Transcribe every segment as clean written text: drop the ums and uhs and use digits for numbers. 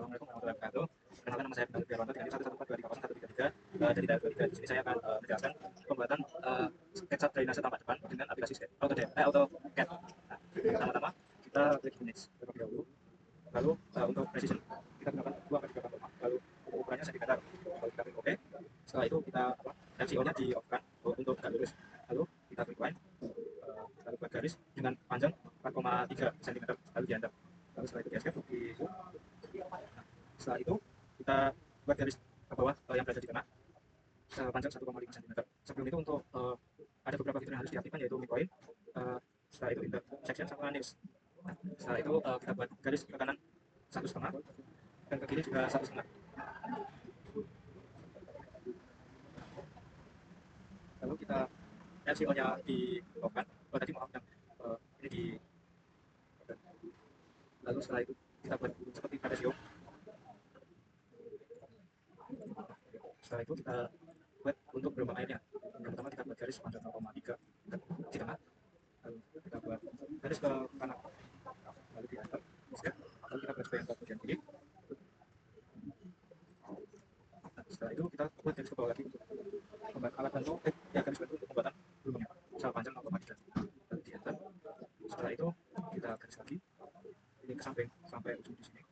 Assalamualaikum warahmatullahi wabarakatuh. Perkenalkan, nama saya Bintang Firmanto dengan NIM 1142013 dari daerah 23. Di sini saya akan menjelaskan pembuatan sketsa drainase tampak depan dengan aplikasi AutoCAD. Nah, pertama-tama kita klik image terlebih dahulu. Lalu untuk precision kita gunakan 2x3,5. Lalu untuk ukurannya cm. Lalu kita klik OK. Setelah itu kita MCO-nya di off kan untuk tegak lurus. Lalu kita klik line. Lalu buat garis dengan panjang 4,3 cm. Lalu di enter. Lalu setelah itu di escape di zoom. Setelah itu kita buat garis ke bawah yang berada di tengah sepanjang 1,5 cm. Sebelum itu untuk ada beberapa fitur yang harus diaktifkan, yaitu midpoint, setelah itu intersection sama nils. Setelah itu kita buat garis ke kanan 1,5 dan ke kiri juga 1,5. Lalu kita LCO-nya di off-kan. Tadi maaf yang ini di. Lalu setelah itu kita buat seperti pada SEO. Setelah itu kita buat untuk gelombang airnya. Yang pertama kita buat garis panjang 0,3 di tengah. Lalu kita buat garis ke kanan. Lalu di enter. Lalu kita buat yang ke bagian kiri. Nah, setelah itu kita buat garis ke bawah lagi untuk membuat alat bantu garis bantu untuk pembuatan gelombangnya sepanjang 0,3. Lalu di enter. Setelah itu kita garis lagi ini ke samping sampai ujung di sini.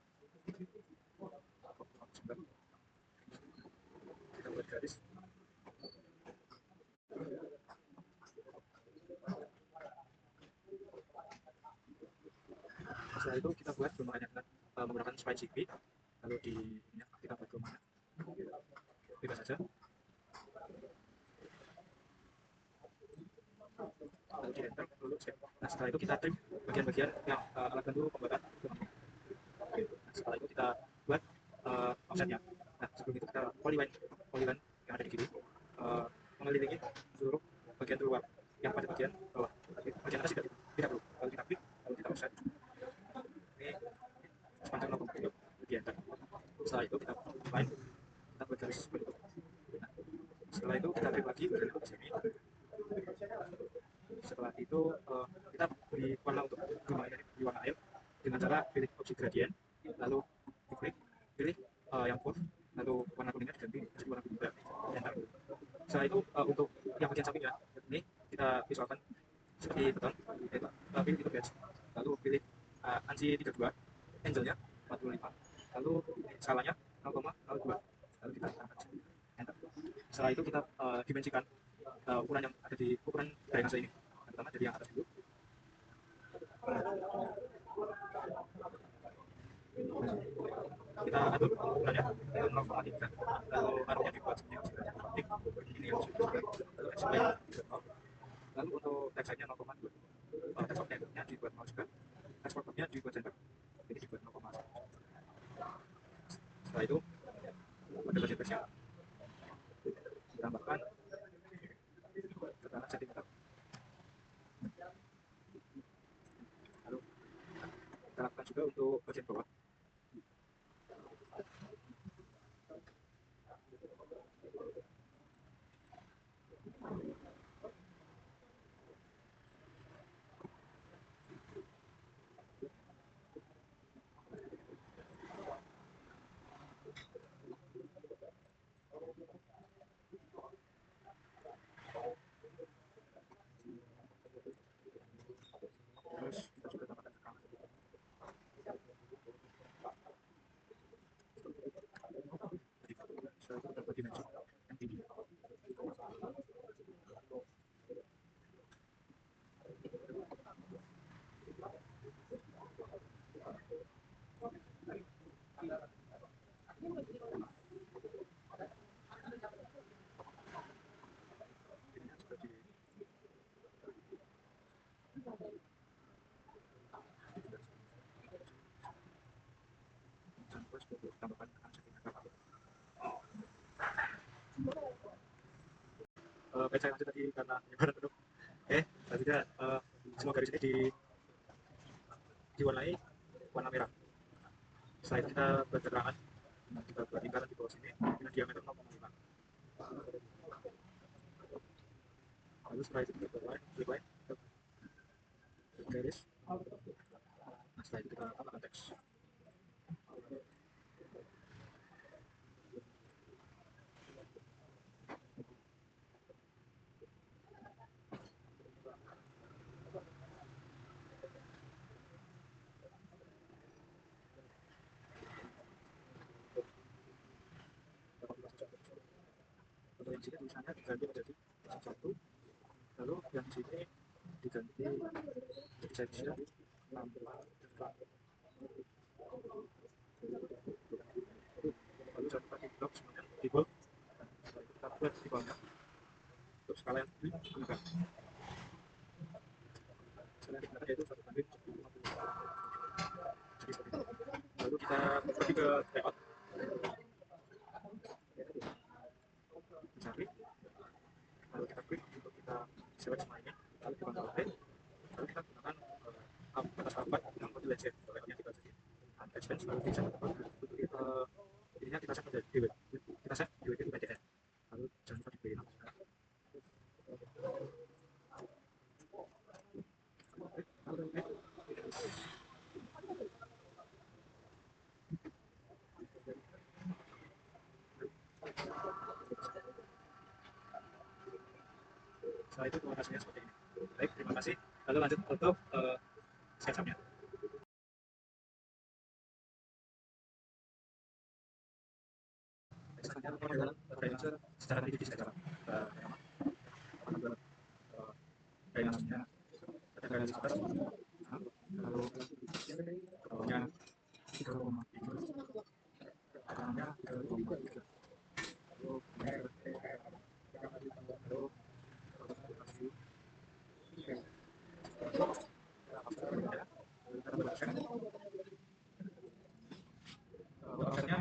Kita buat garis. Setelah itu kita buat gelombangnya dengan menggunakan spine CP. Lalu di ini kita buat gelombangnya bebas saja. Lalu di enter, lalu save. Nah, setelah itu kita trim bagian-bagian yang alat bantu pembuatan gelombangnya. Nah, setelah itu kita buat offsetnya. Nah, sebelum itu kita polyline yang ada di kiri mengelilingi seluruh bagian luar yang pada bagian bawah. Bagian atas tidak perlu. Lalu kita klik, lalu kita offset. Ini sepanjang 0,3 di enter. Setelah itu kita line, kita buat garis seperti itu. Nah, setelah itu kita klik lagi bagian atas ini. Setelah itu kita beri warna untuk gelombang ini di warna air dengan cara pilih opsi gradient, lalu diklik, pilih yang curve, lalu warna kuningnya diganti menjadi warna biru muda, enter. Setelah itu untuk yang bagian sampingnya ini kita visualkan seperti beton, pilih itu badge, lalu pilih ANSI 32, angle-nya 45, lalu skalanya 0,02, lalu kita angkat, enter. Setelah itu kita dimensikan ukuran yang ada di ukuran drainase ini. Yang pertama dari yang atas dulu. Kita atur ukurannya 0,3, lalu arahnya dibuat seperti ini yang sudah lalu explain lalu untuk teksanya 0,2, text objeknya dibuat 0 juga, text purpose-nya dibuat center, ini dibuat 0,1. Setelah itu pada bagian teksnya ditambahkan tekanan sentimeter. Lalu kita lakukan juga untuk bagian bawah. Terus kita juga tambahkan tekanan. Setelah itu dapat dimensi yang tinggi. Ininya juga ditambahkan tekanan sentimeter. Baik, saya lanjut tadi karena penyebaran penuh. Selanjutnya semua garis ini diwarnai warna merah. Setelah itu kita buat keterangan, kita buat lingkaran di bawah sini dengan diameter 0,5. Lalu setelah itu kita buat line, garis. Nah, setelah itu kita tambahkan teks. yang sini tulisannya diganti menjadi satu, lalu yang di sini diganti section tanpa lalu jangan lupa di blok semuanya di bold, setelah itu kita buat di bawahnya untuk skala yang digunakan skala yang digunakan yaitu 1 banding 50. Jadi seperti itu. Lalu kita pergi ke layout, mencari, lalu kita klik untuk kita select semua ini, lalu kita Ctrl+V, lalu kita gunakan batas alpha yang kode legend, levelnya 3 jadi advance, lalu kita set ininya kita set menjadi DW, kita set DWP itu BDN, lalu jangan lupa di B6. Setelah itu hasilnya seperti ini. Baik, terima kasih. Lalu lanjut untuk SketchUp-nya. Selanjutnya adalah drainase secara tinggi di SketchUp. Pertama, drainasenya ada drainase atas, lalu ke bawahnya 3,3, kanannya 3,3, lalu offsetnya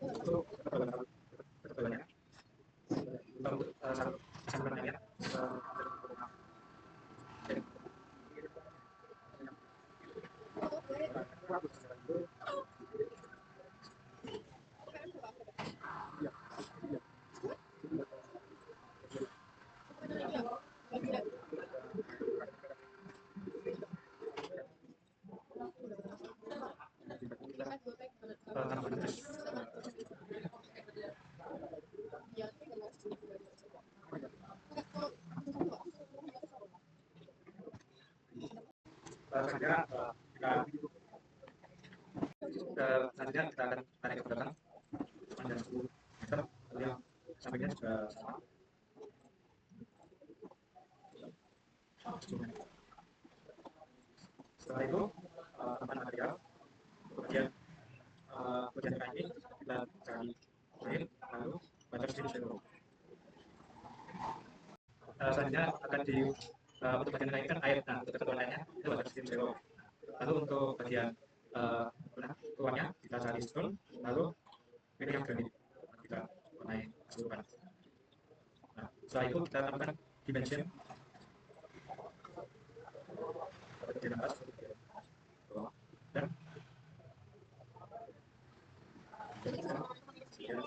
untuk ketebalannya untuk salurannya selanjutnya kita akan tarik ke belakang sepanjang 10 meter, lalu yang sampingnya juga sama 10 meter. Setelah itu tambahan material bagian kain ini kita cari kain, lalu baca sini zero. Selanjutnya akan di untuk bagian kain kan air, nah untuk ketentuan lainnya itu baca sini zero. Lalu untuk bagian keluarnya kita cari stone, lalu pilih yang granit, kita warnai keseluruhan. Nah, setelah itu kita tambahkan dimension bagian atas dan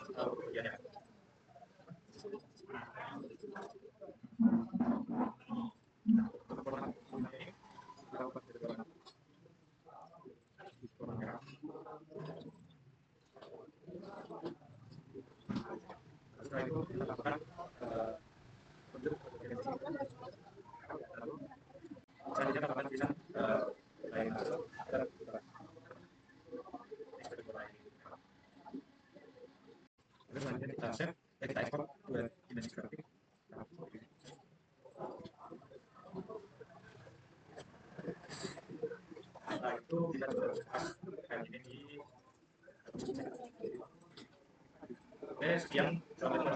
bagiannya. Setelah itu kita tambahkan bentuk lalu selanjutnya tambahkan tulisan drainase dan selanjutnya kita save dan kita ekspor ke dimensi grafik. Setelah itu kita coba kain ini di. Oke, sekian. Selamat